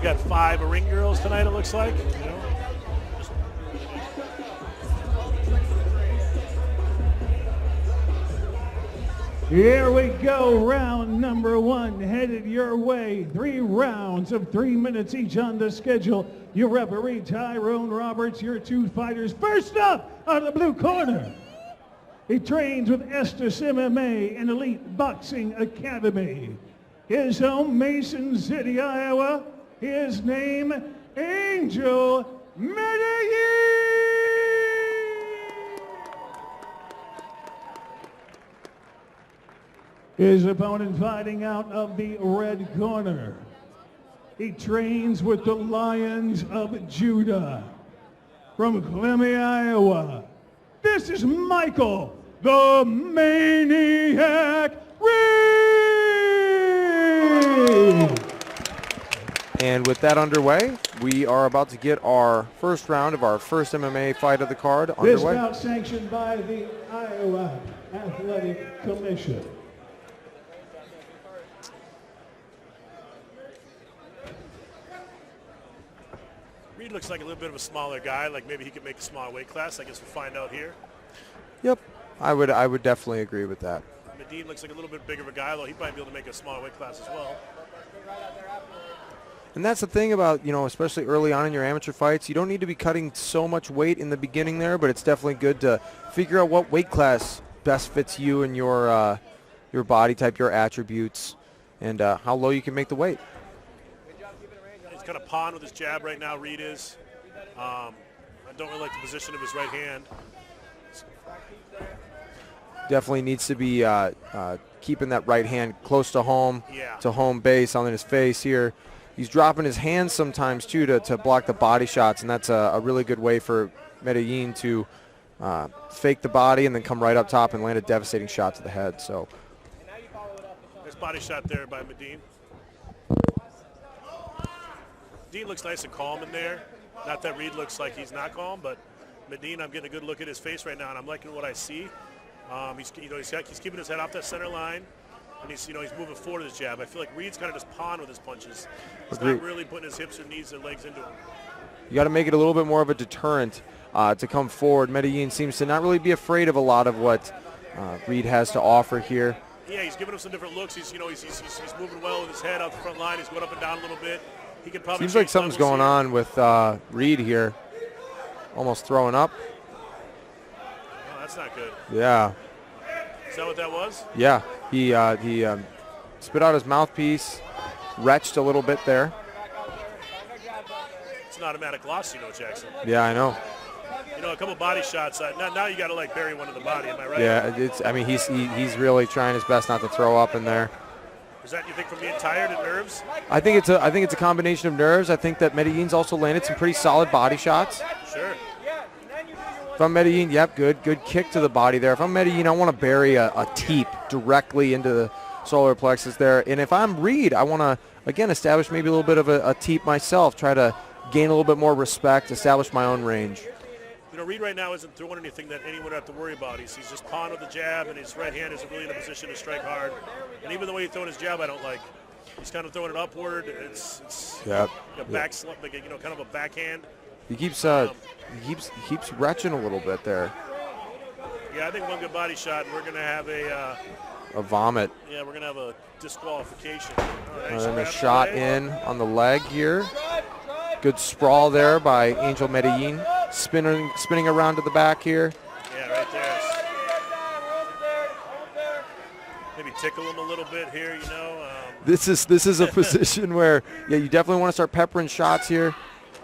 We got 5 ring girls tonight, it looks like. You know? Here we go, round number 1 headed your way. 3 rounds of 3 minutes each on the schedule. Your referee, Tyrone Roberts, your 2 fighters. First up, out of the blue corner. He trains with Estes MMA and Elite Boxing Academy. His home, Mason City, Iowa. His name, Angel Medellin. His opponent fighting out of the red corner. He trains with the Lions of Judah. From Clemmy, Iowa, this is Michael, the Maniac Reed! And with that underway, we are about to get our first round of our first MMA fight of the card underway. This bout sanctioned by the Iowa Athletic Commission. Reed looks like a little bit of a smaller guy, like maybe he could make a smaller weight class. I guess we'll find out here. Yep, I would definitely agree with that. Medellin looks like a little bit bigger of a guy, though he might be able to make a smaller weight class as well. And that's the thing about, you know, especially early on in your amateur fights, you don't need to be cutting so much weight in the beginning there, but it's definitely good to figure out what weight class best fits you and your body type, your attributes, and how low you can make the weight. He's kind of pawing with his jab right now, Reed is. I don't really like the position of his right hand. Definitely needs to be keeping that right hand close to home base on his face here. He's dropping his hands sometimes, too, to block the body shots, and that's a really good way for Medellin to fake the body and then come right up top and land a devastating shot to the head. So, nice body shot there by Medellin. Dean looks nice and calm in there. Not that Reed looks like he's not calm, but Medellin, I'm getting a good look at his face right now, and I'm liking what I see. He's keeping his head off that center line, and he's moving forward with his jab. I feel like Reed's kind of just pawing with his punches. He's not really putting his hips or knees or legs into him. You got to make it a little bit more of a deterrent to come forward. Medellin seems to not really be afraid of a lot of what Reed has to offer here. Yeah, he's giving him some different looks. He's moving well with his head out the front line. He's going up and down a little bit. He could probably seems like something's going on with Reed here. Almost throwing up. Oh, that's not good. Yeah. Is that what that was? Yeah. He spit out his mouthpiece, retched a little bit there. It's an automatic loss, Jackson. Yeah, I know. A couple body shots. Now you got to bury one in the body. Am I right? Yeah, he's really trying his best not to throw up in there. Is that, you think, from being tired and nerves? I think it's a combination of nerves. I think that Medellin's also landed some pretty solid body shots. Sure. If I'm Medellin, yep, good kick to the body there. If I'm Medellin, I want to bury a teep directly into the solar plexus there. And if I'm Reed, I want to, again, establish maybe a little bit of a teep myself, try to gain a little bit more respect, establish my own range. Reed right now isn't throwing anything that anyone would have to worry about. He's just pawing with the jab, and his right hand isn't really in a position to strike hard. And even the way he's throwing his jab, I don't like. He's kind of throwing it upward. It's a back slump, kind of a backhand. He keeps retching a little bit there. Yeah, I think one good body shot, and we're going to have a vomit. Yeah, we're going to have a disqualification. And then a shot in on the leg here. Good sprawl there by Angel Medellin. Spinning around to the back here. Yeah, right there. Maybe tickle him a little bit here, This is a position where, you definitely want to start peppering shots here.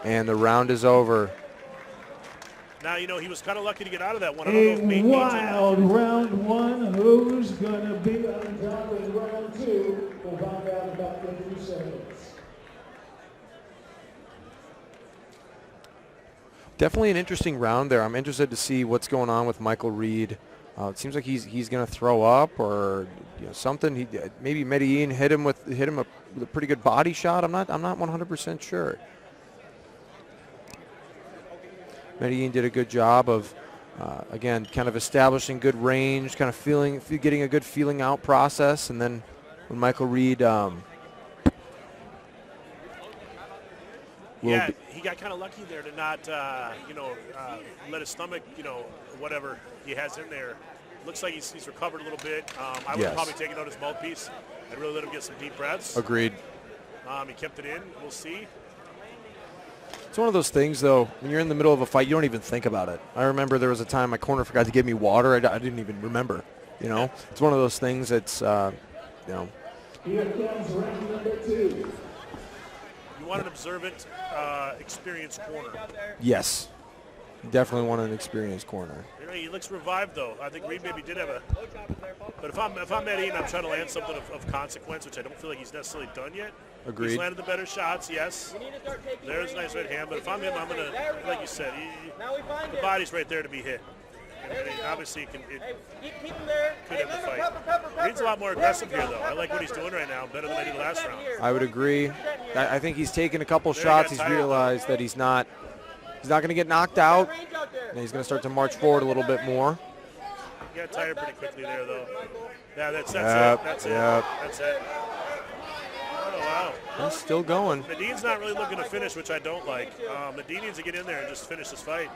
And the round is over. Now, he was kind of lucky to get out of that one. A wild round 1. Who's going to be on top in round 2? We'll find out about 50 seconds. Definitely an interesting round there. I'm interested to see what's going on with Michael Reed. It seems like he's going to throw up or something. Maybe Medellin hit him with a pretty good body shot. I'm not 100% sure. Medellin did a good job of again kind of establishing good range, kind of getting a good feeling out process, and then when Michael Reed Yeah, he got kind of lucky there to not, let his stomach, whatever he has in there. Looks like he's recovered a little bit. I would have probably taken out his mouthpiece and really let him get some deep breaths. Agreed. He kept it in. We'll see. It's one of those things, though, when you're in the middle of a fight, you don't even think about it. I remember there was a time my corner forgot to give me water. I didn't even remember, It's one of those things that's, Here comes round number 2. You want an observant, experienced corner. Yes. Definitely want an experienced corner. He looks revived, though. I think Reed maybe did have a... But if I'm Medellin, I'm trying to land something of consequence, which I don't feel like he's necessarily done yet. Agreed. He's landed the better shots, yes. There's a nice right hand, but if I'm him, I'm going to, like you said, the body's right there to be hit. And obviously, it could end the fight. Reed's a lot more aggressive here, though. I like what he's doing right now, better than I did last round. I would agree. I think he's taken a couple shots. He's realized that he's not going to get knocked out, and he's going to start to march forward a little bit more. He got tired pretty quickly there, though. Yeah, that's it. That's it. Oh, wow. He's still going. Medell's not really looking to finish, which I don't like. Medellin needs to get in there and just finish this fight.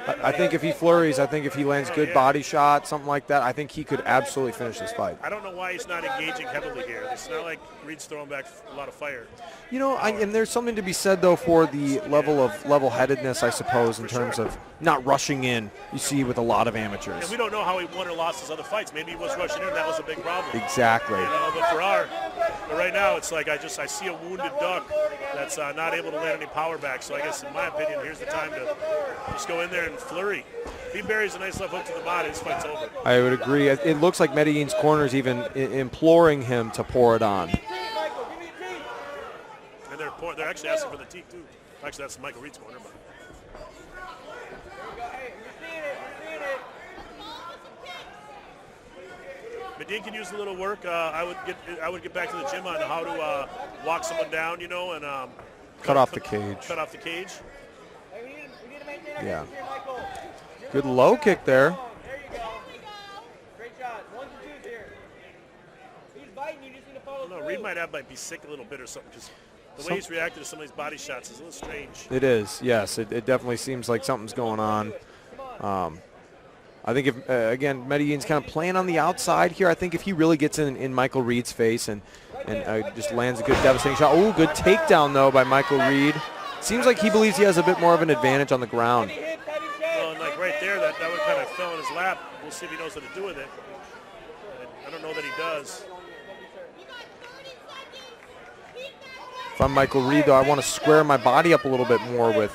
I think if he flurries, I think if he lands good body shot, something like that, I think he could absolutely finish this fight. I don't know why he's not engaging heavily here. It's not like Reed's throwing back a lot of fire. And there's something to be said, though, for the level of level-headedness, I suppose, in terms of not rushing in, you see with a lot of amateurs. And we don't know how he won or lost his other fights. Maybe he was rushing in. That was a big problem. Exactly. But right now, it's like I see a wounded duck that's not able to land any power back. So I guess, in my opinion, here's the time to just go in there and flurry. If he buries a nice left hook to the body, this fight's over. I would agree. It looks like Medellin's corner is even imploring him to pour it on. And they're actually asking for the teak, too. Actually, that's Michael Reed's corner. But. Medellin can use a little work. I would get back to the gym on how to walk someone down, and cut off the cage. Cut off the cage. Yeah. Good low kick there. There you go. Great shot. 1 2 here. He's biting. You just need to follow through. Reed might be sick a little bit or something because the way he's reacted to some of these body shots is a little strange. It is. Yes. It definitely seems like something's going on. I think if again Medellin's kind of playing on the outside here. I think if he really gets in Michael Reed's face and just lands a good devastating shot. Oh, good takedown though by Michael Reed. Seems like he believes he has a bit more of an advantage on the ground. Well, and like right there, that one kind of fell in his lap. We'll see if he knows what to do with it. I don't know that he does. If I'm Michael Reed, though, I want to square my body up a little bit more with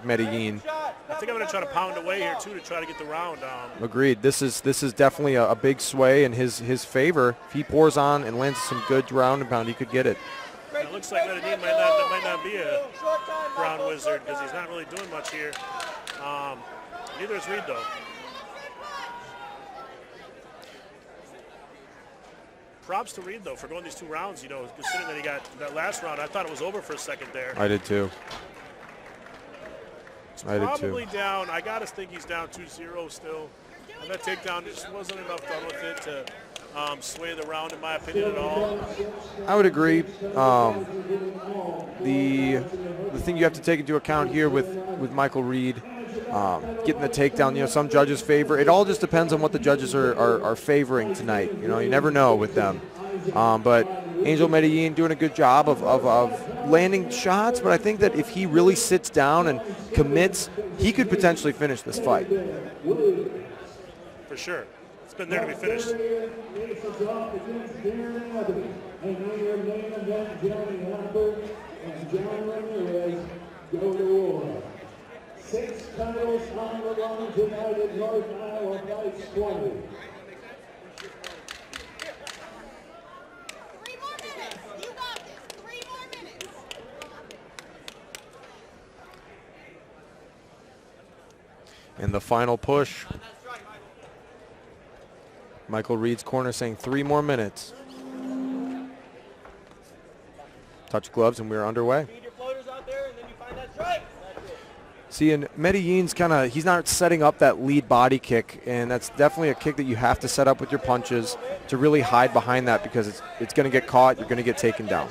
Medellin. I think I'm going to try to pound away here too to try to get the round. Agreed. This is definitely a big sway in his favor. If he pours on and lands some good ground and pound, he could get it. It looks like Medellin might not be a ground wizard because he's not really doing much here. Neither is Reed, though. Props to Reed, though, for going these 2 rounds, considering that he got that last round. I thought it was over for a second there. I did, too. Probably down. I got to think he's down 2-0 still. And that takedown just wasn't enough done with it to sway the round, in my opinion, at all. I would agree. The thing you have to take into account here with Michael Reed getting the takedown, some judges favor. It all just depends on what the judges are favoring tonight. You never know with them. But Angel Medellin doing a good job of landing shots, but I think that if he really sits down and commits, he could potentially finish this fight. For sure. It's been there to be finished. Go to war. 6 titles on the line tonight at North Iowa Fights 20. 3 more minutes. You got this. 3 more minutes. And the final push. Michael Reed's corner saying 3 more minutes. Touch gloves and we're underway. See, and Medellin's he's not setting up that lead body kick, and that's definitely a kick that you have to set up with your punches to really hide behind that because it's going to get caught, you're going to get taken down.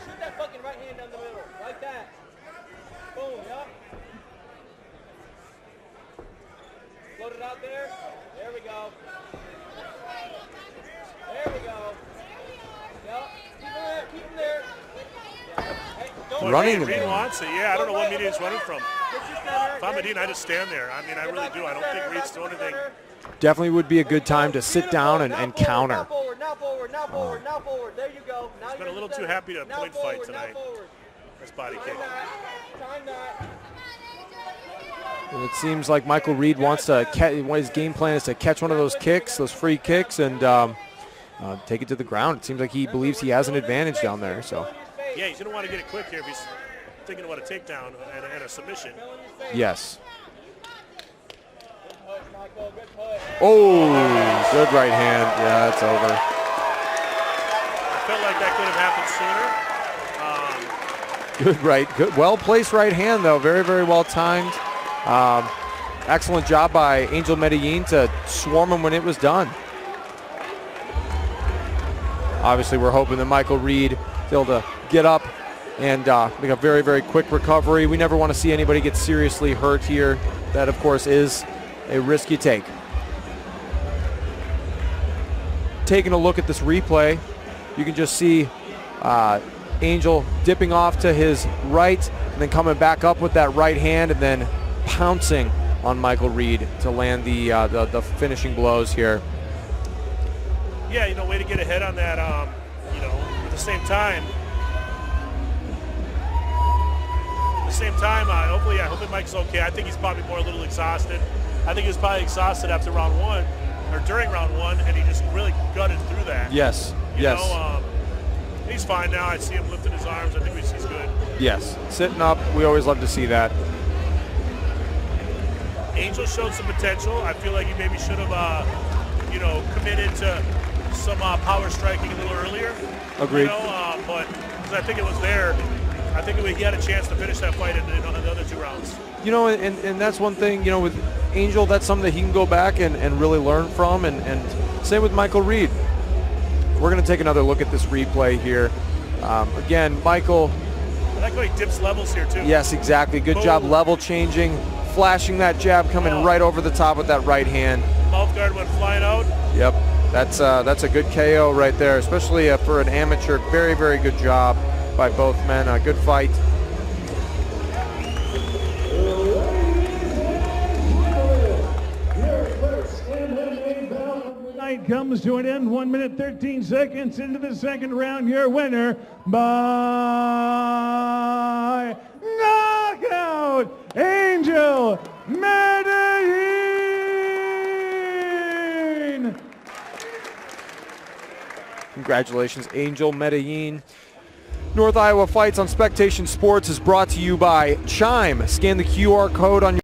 running. Reed wants it. Yeah, I don't know what Medellin he's running from. If I'm Medellin, I just stand there. I mean, I really do. I don't think Reed's throwing anything. Definitely would be a good time to sit down and counter. Now forward, now forward, now forward, now forward. There you go. Now He's been a little too happy to point fight tonight. Nice body kick. Time that. And it seems like Michael Reed wants to his game plan is to catch one of those kicks, those free kicks, and take it to the ground. It seems like he believes he has an advantage down there. So. Yeah, he's going to want to get it quick here if he's thinking about a takedown and a submission. Yes. Oh, good right hand. Yeah, it's over. I felt like that could have happened sooner. Good right, good, well-placed right hand though. Very, very well timed. Excellent job by Angel Medellin to swarm him when it was done. Obviously, we're hoping that Michael Reed is able to get up and make a very, very quick recovery. We never want to see anybody get seriously hurt here. That, of course, is a risk you take. Taking a look at this replay, you can just see Angel dipping off to his right and then coming back up with that right hand and then pouncing on Michael Reed to land the finishing blows here. Yeah, you know, way to get ahead on that. You know, at the same time, hopefully Mike's okay. I think he's probably a little exhausted. I think he was probably exhausted after round one, or during round one, and he just really gutted through that. Yes, You know, he's fine now. I see him lifting his arms. I think he's good. Yes, sitting up, we always love to see that. Angel showed some potential. I feel like he maybe should have, you know, committed to some power striking a little earlier. Agreed. You know, but because I think it was there. I think he had a chance to finish that fight in the other two rounds. You know, and that's one thing, you know, with Angel, that's something that he can go back and really learn from, and same with Michael Reed. We're going to take another look at this replay here. Again, Michael. I like how he dips levels here, too. Yes, exactly. Good job level changing, flashing that jab, coming right over the top with that right hand. Mouth guard went flying out. Yep, that's a good KO right there, especially for an amateur. Very, very good job by both men. A good fight. Night comes to an end. 1 minute 13 seconds into the second round. Your winner by knockout, Angel Medellin. Congratulations, Angel Medellin. North Iowa Fights on Spectation Sports is brought to you by Chime. Scan the QR code on your